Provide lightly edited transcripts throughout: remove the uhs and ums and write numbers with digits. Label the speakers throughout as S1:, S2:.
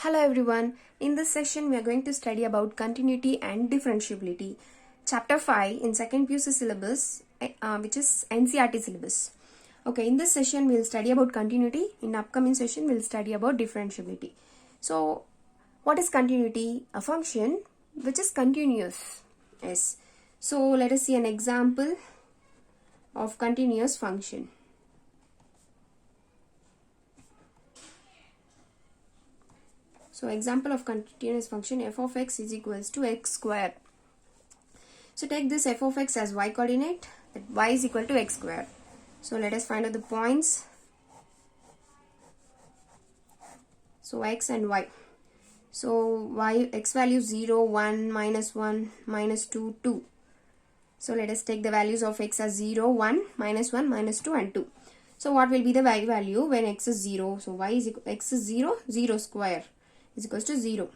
S1: Hello everyone. In this session we are going to study about continuity and differentiability. Chapter 5 in second PUC syllabus which is NCERT syllabus. Okay, in this session we'll study about continuity. In upcoming session we'll study about differentiability. So what is continuity? A function which is continuous. Yes. So let us see an example of continuous function. So example of continuous function, f of x is equals to x square. So take this f of x as y coordinate, that y is equal to x square. So let us find out the points. So x and y. So y, x value 0, 1, minus 1, minus 2, 2. So let us take the values of x as 0, 1, minus 1, minus 2 and 2. So what will be the y value when x is 0? So y is equal, x is 0, 0 square is equals to 0.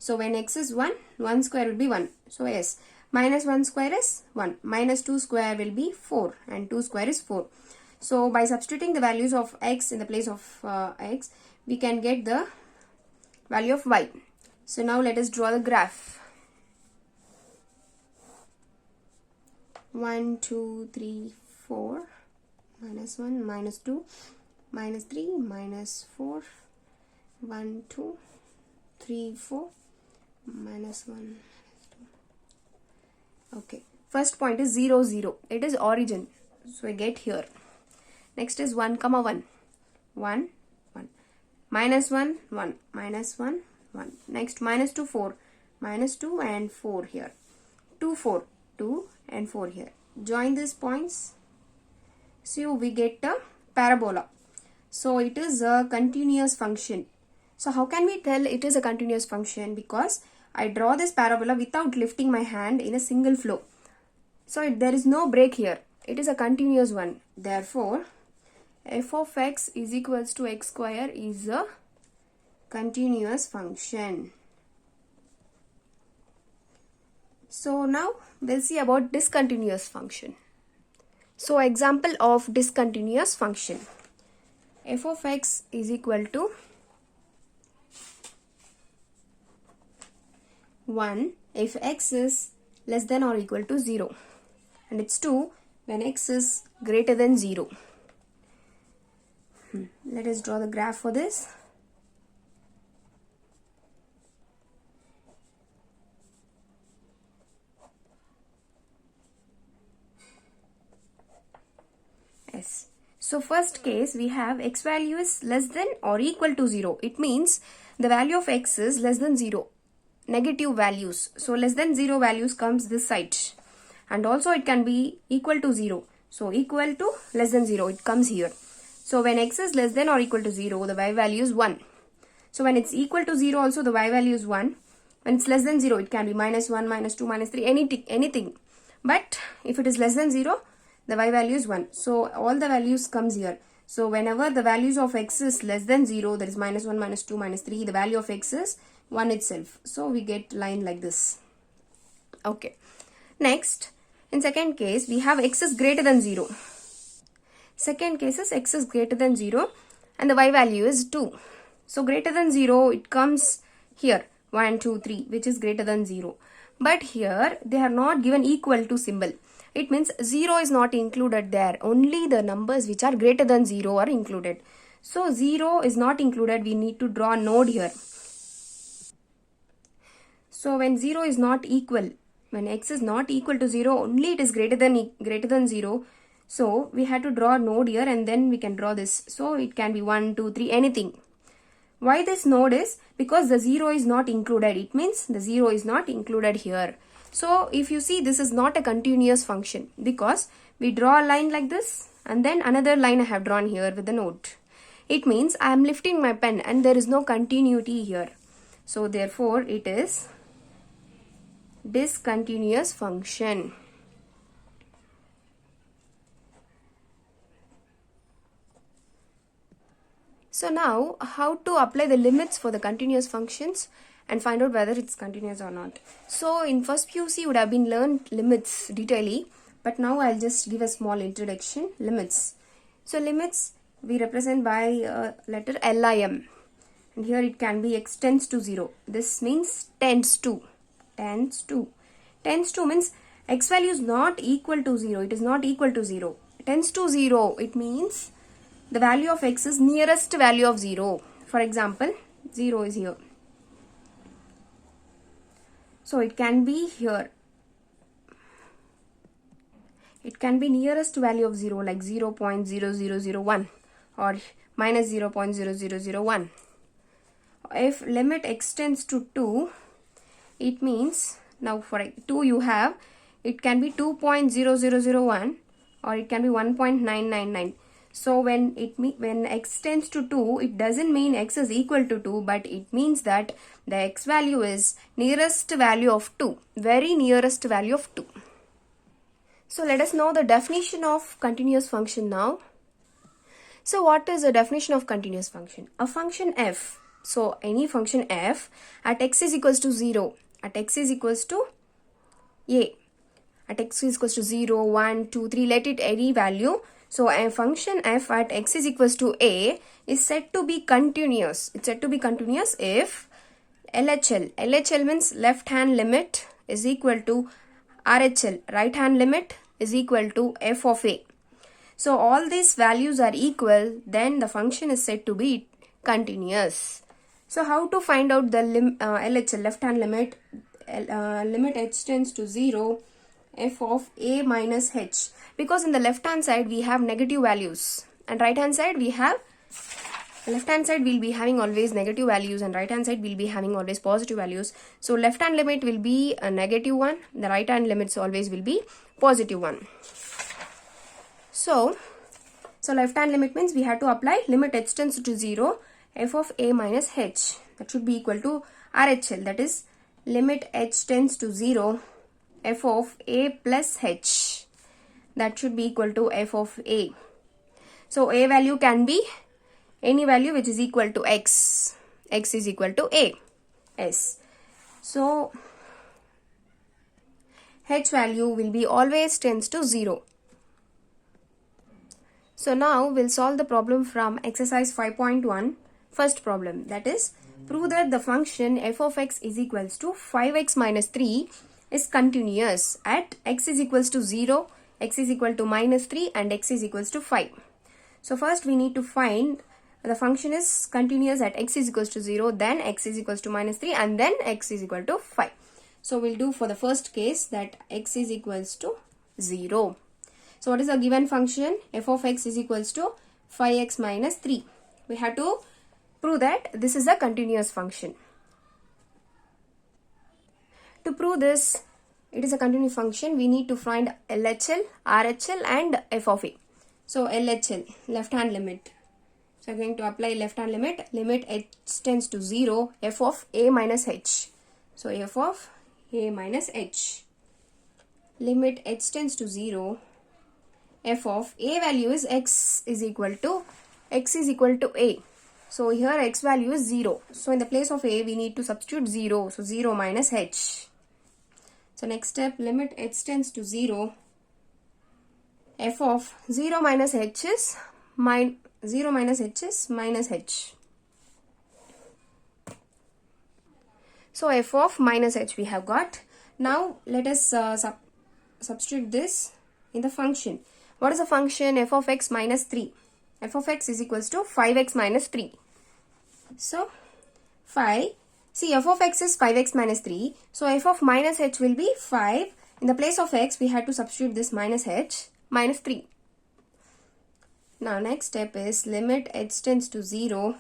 S1: So when x is 1, 1 square will be 1. So yes, minus 1 square is 1. Minus 2 square will be 4 and 2 square is 4. So by substituting the values of x in the place of x, we can get the value of y. So now let us draw the graph. 1, 2, 3, 4, minus 1, minus 2, minus 3, minus 4, 1, 2, 3, 4, minus 1, minus 2. Okay, first point is 0, 0. It is origin. So I get here. Next is 1, 1, 1, 1. Minus 1, 1, minus 1, 1. Next minus 2, 4. Minus 2 and 4 here. 2, 4, 2 and 4 here. Join these points. So we get a parabola. So it is a continuous function. So how can we tell it is a continuous function? Because I draw this parabola without lifting my hand in a single flow. So there is no break here. It is a continuous one. Therefore, f of x is equals to x square is a continuous function. So now we'll see about discontinuous function. So example of discontinuous function. F of x is equal to 1 if x is less than or equal to 0, and it's 2 when x is greater than 0. Let us draw the graph for this. Yes. So first case we have x value is less than or equal to 0. It means the value of x is less than 0. Negative values. So less than 0 values comes this side. And also it can be equal to 0. So equal to less than 0. It comes here. So when x is less than or equal to 0, the y value is 1. So when it's equal to 0 also the y value is 1. When it's less than 0, it can be minus 1, minus 2, minus 3, anything. But if it is less than 0, the y value is 1. So all the values comes here. So whenever the values of x is less than 0, that is minus 1, minus 2, minus 3, the value of x is 1 itself. So we get line like this. Okay. Next, in second case, we have x is greater than 0. Second case is x is greater than 0 and the y value is 2. So greater than 0, it comes here 1, 2, 3, which is greater than 0. But here they are not given equal to symbol. It means 0 is not included there. Only the numbers which are greater than 0 are included. So 0 is not included. We need to draw a node here. So when 0 is not equal, when x is not equal to 0, only it is greater than 0. So we have to draw a node here and then we can draw this. So it can be 1, 2, 3, anything. Why this node is? Because the 0 is not included. It means the 0 is not included here. So if you see, this is not a continuous function because we draw a line like this and then another line I have drawn here with the node. It means I am lifting my pen and there is no continuity here. So therefore it is discontinuous function. So now how to apply the limits for the continuous functions and find out whether it's continuous or not. So in first PUC would have been learned limits detailedly, but now I'll just give a small introduction. Limits. So limits we represent by letter LIM. and here it can be x tends to 0. This means tends to. Tends to means x value is not equal to 0. It is not equal to 0. Tends to 0. It means the value of x is nearest value of 0. For example, 0 is here. So it can be here. It can be nearest value of 0 like 0.0001 or minus 0.0001. If limit x tends to 2, it means now for 2 you have, it can be 2.0001 or it can be 1.999. So when x tends to 2, it doesn't mean x is equal to 2, but it means that the x value is nearest value of 2, very nearest value of 2. So let us know the definition of continuous function now. So what is the definition of continuous function? A function f. So any function f at x is equals to 0, at x is equals to a, at x is equals to 0, 1, 2, 3, let it any value. So a function f at x is equals to a is said to be continuous. It's said to be continuous if LHL. LHL means left hand limit is equal to RHL, right hand limit is equal to f of a. So all these values are equal, then the function is said to be continuous. So how to find out the LHL, left hand limit? Limit h tends to 0, f of a minus h. Because in the left hand side we have negative values and right hand side we have, left hand side will be having always negative values and right hand side will be having always positive values. So left hand limit will be a negative one, the right hand limits always will be positive one. So left hand limit means we have to apply limit h tends to 0, f of a minus h. That should be equal to RHL, that is limit h tends to 0, f of a plus h. That should be equal to f of a. So a value can be any value which is equal to x. X is equal to a. S. So h value will be always tends to 0. So now we'll solve the problem from exercise 5.1. First problem, that is prove that the function f of x is equals to 5x minus 3 is continuous at x is equals to 0, x is equal to minus 3 and x is equals to 5. So first we need to find the function is continuous at x is equals to 0, then x is equals to minus 3 and then x is equal to 5. So we'll do for the first case that x is equals to 0. So what is the given function? F of x is equals to 5x minus 3. We have to prove that this is a continuous function. To prove this, it is a continuous function, we need to find LHL, RHL and f of a. So LHL, left hand limit. So I'm going to apply left hand limit. Limit h tends to 0, f of a minus h. So f of a minus h. Limit h tends to 0, f of a value is x is equal to a. So here x value is 0. So in the place of a we need to substitute 0. So 0 minus h. So next step, limit h tends to 0, f of 0 minus h is minus h. So f of minus h we have got. Now let us substitute this in the function. What is the function? F of x minus 3. F of x is equals to 5x minus 3. So 5. See, f of x is 5x minus 3. So f of minus h will be 5. In the place of x, we had to substitute this minus h, minus 3. Now next step is limit h tends to 0.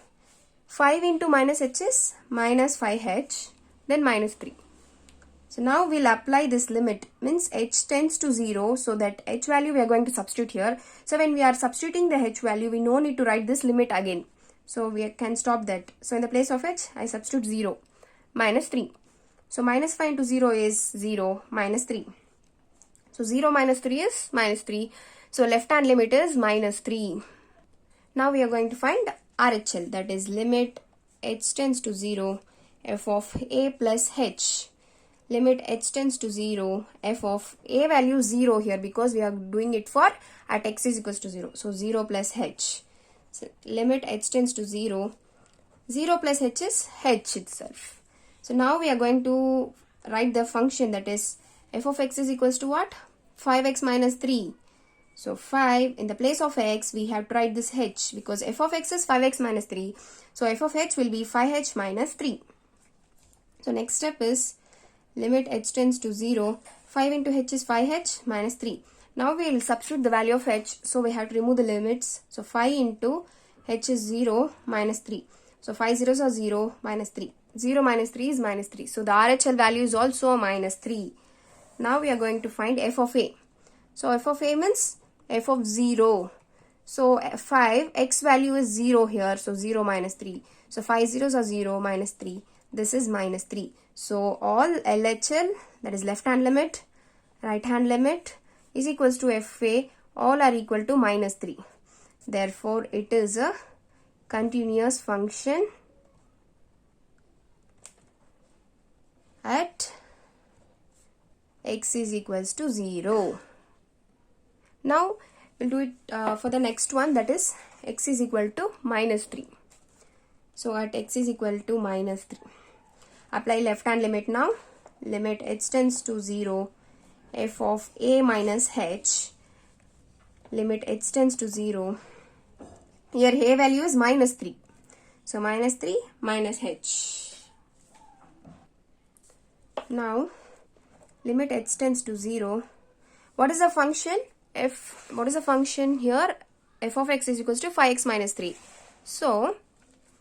S1: 5 into minus h is minus 5h, then minus 3. So now we'll apply this limit, means h tends to 0, so that h value we are going to substitute here. So when we are substituting the h value, we no need to write this limit again. So we can stop that. So in the place of h, I substitute 0, minus 3. So minus 5 into 0 is 0, minus 3. So 0 minus 3 is minus 3. So left hand limit is minus 3. Now we are going to find RHL, that is limit h tends to 0, f of a plus h. Limit h tends to 0, f of a value 0 here because we are doing it for at x is equals to 0. So 0 plus h. So limit h tends to 0, 0 plus h is h itself. So now we are going to write the function, that is f of x is equals to what? 5x minus 3. So 5, in the place of x, we have to write this h because f of x is 5x minus 3. So f of h will be 5h minus 3. So next step is limit h tends to 0. 5 into h is 5h minus 3. Now we will substitute the value of h. So we have to remove the limits. So 5 into h is 0 minus 3. So 5 zeros are 0 minus 3. 0 minus 3 is minus 3. So the RHL value is also minus 3. Now we are going to find f of a. So f of a means f of 0. So 5, x value is 0 here. So 0 minus 3. So 5 zeros are 0 minus 3. This is minus 3. So all LHL, that is left hand limit, right hand limit, is equals to FA, all are equal to minus 3. Therefore, it is a continuous function at x is equals to 0. Now, we'll do it for the next one, that is x is equal to minus 3. So, at x is equal to minus 3. Apply left hand limit now. Limit h tends to 0. F of a minus h. Limit h tends to 0. Here a value is minus 3. So minus 3 minus h. Now limit h tends to 0. What is the function? What is the function here? F of x is equals to 5x minus 3. So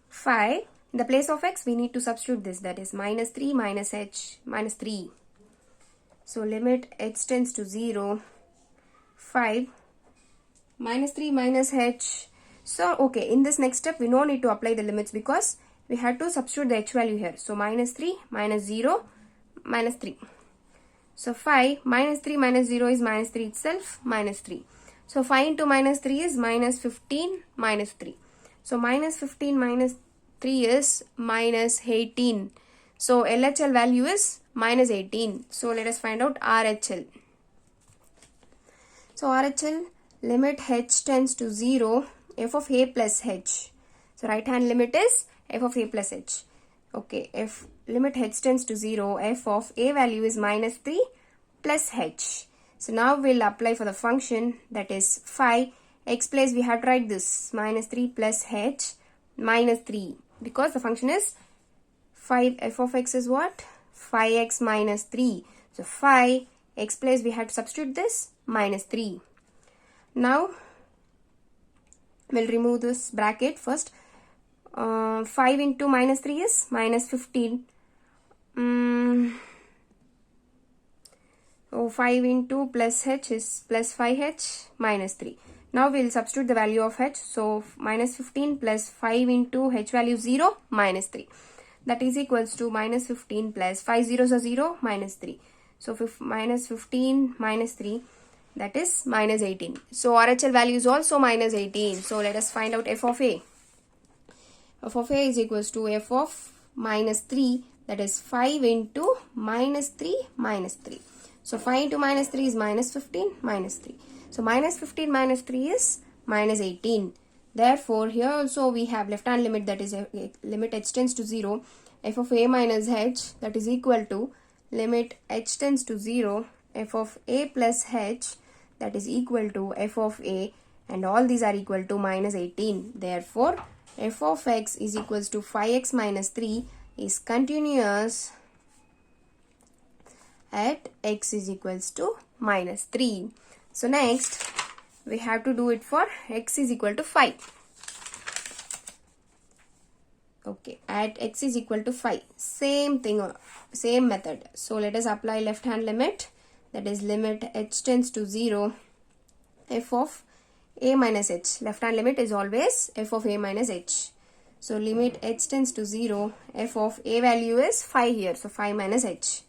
S1: 5, in the place of x we need to substitute this, that is minus 3 minus h minus 3. So limit h tends to 0. 5 minus 3 minus h. So okay, in this next step we no need to apply the limits because we had to substitute the h value here. So minus 3 minus 0 minus 3. So 5 minus 3 minus 0 is minus 3 itself, minus 3. So 5 into minus 3 is minus 15 minus 3. So minus 15 minus 3 is minus 18. So LHL value is minus 18. So let us find out RHL. So RHL, limit h tends to 0, f of a plus h. So right hand limit is f of a plus h. Okay, if limit h tends to 0, f of a value is minus 3 plus h. So now we'll apply for the function, that is 5. X place we have to write this minus 3 plus h minus 3 because the function is 5. F of x is what? 5x minus 3. So 5, x place we have to substitute this minus 3. Now we'll remove this bracket first. 5 into minus 3 is minus 15. So 5 into plus h is plus 5h minus 3. Now we'll substitute the value of h. So minus 15 plus 5 into h value 0 minus 3. That is equals to minus 15 plus 5 zeros are 0 minus 3. So minus 15 minus 3, that is minus 18. So RHL value is also minus 18. So let us find out f of a. F of a is equals to f of minus 3, that is 5 into minus 3 minus 3. So 5 into minus 3 is minus 15 minus 3. So minus 15 minus 3 is minus 18. Therefore, here also we have left hand limit, that is limit h tends to 0. F of a minus h, that is equal to limit h tends to 0. F of a plus h, that is equal to f of a, and all these are equal to minus 18. Therefore, f of x is equals to 5x minus 3 is continuous at x is equals to minus 3. So next we have to do it for x is equal to 5. Okay, at x is equal to 5. Same thing, same method. So let us apply left hand limit, that is limit h tends to 0. F of a minus h. Left hand limit is always f of a minus h. So limit h tends to 0. F of a value is 5 here. So 5 minus h.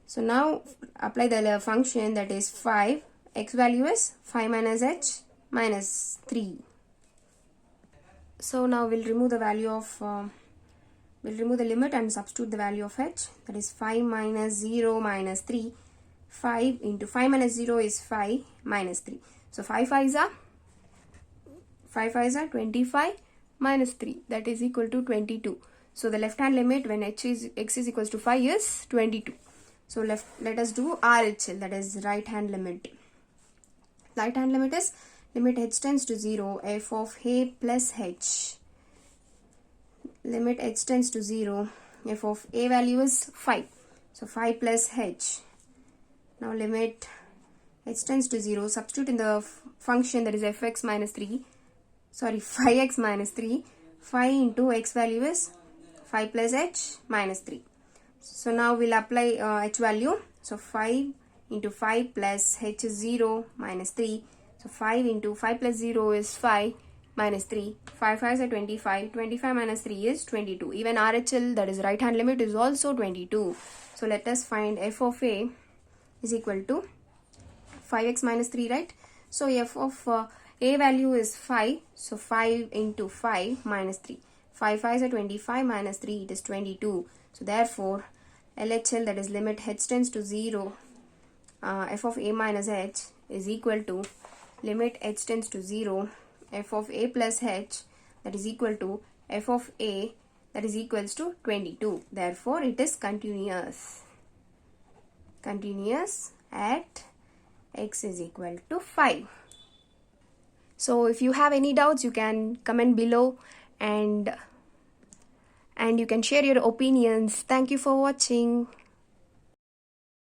S1: So now apply the function, that is 5. X value is 5 minus h minus 3. So now we'll remove the value of, we'll remove the limit and substitute the value of h. That is 5 minus 0 minus 3. 5 into 5 minus 0 is 5 minus 3. So 5 5s are 25 minus 3, that is equal to 22. So the left hand limit when x is equals to 5 is 22. So let us do RHL, that is right hand limit. Right hand limit is limit h tends to 0 f of a plus h. Limit h tends to 0, f of a value is 5. So 5 plus h. Now limit h tends to 0, substitute in the function, that is fx minus 3. Sorry, 5x minus 3. 5 into x value is 5 plus h minus 3. So now we'll apply h value. So 5 into 5 plus h is 0 minus 3. So 5 into 5 plus 0 is 5 minus 3. 5 5 is 25. 25 minus 3 is 22. Even RHL, that is right hand limit, is also 22. So let us find f of a is equal to 5x minus 3, right? So f of a value is 5. So 5 into 5 minus 3. 5 5 is 25 minus 3, it is 22. So therefore LHL, that is limit h tends to 0, f of a minus h is equal to limit h tends to 0, f of a plus h, that is equal to f of a, that is equals to 22. Therefore it is continuous. Continuous at x is equal to 5. So if you have any doubts, you can comment below and you can share your opinions. Thank you for watching.